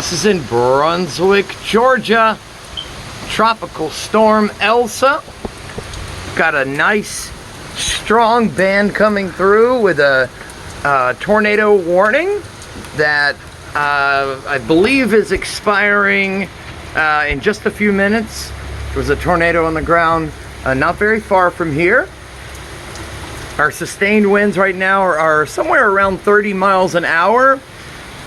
This is in Brunswick, Georgia. Tropical Storm Elsa. Got a nice, strong band coming through with a tornado warning that I believe is expiring in just a few minutes. There was a tornado on the ground not very far from here. Our sustained winds right now are somewhere around 30 miles an hour,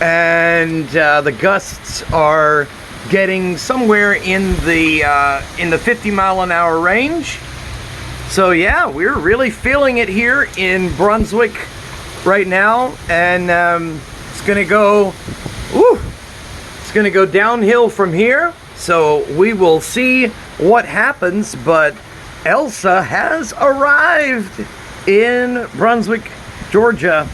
and the gusts are getting somewhere in the 50 mile an hour range. So yeah, we're really feeling it here in Brunswick right now, and it's gonna go downhill from here. So we will see what happens, but Elsa has arrived in Brunswick, Georgia.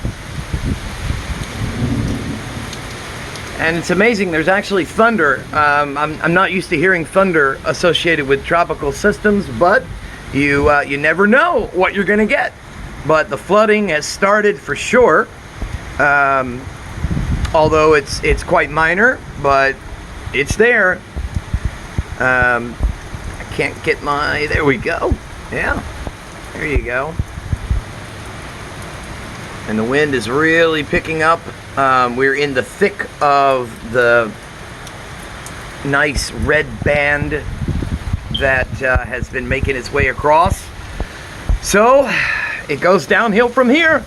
And it's amazing, there's actually thunder. I'm not used to hearing thunder associated with tropical systems, but you never know what you're gonna get. But the flooding has started for sure. Although it's quite minor, but it's there. I can't get there we go. Yeah, there you go. And the wind is really picking up. We're in the thick of the nice red band that has been making its way across. So it goes downhill from here,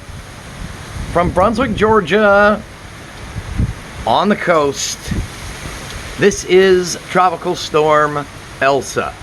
from Brunswick, Georgia, on the coast. This is Tropical Storm Elsa.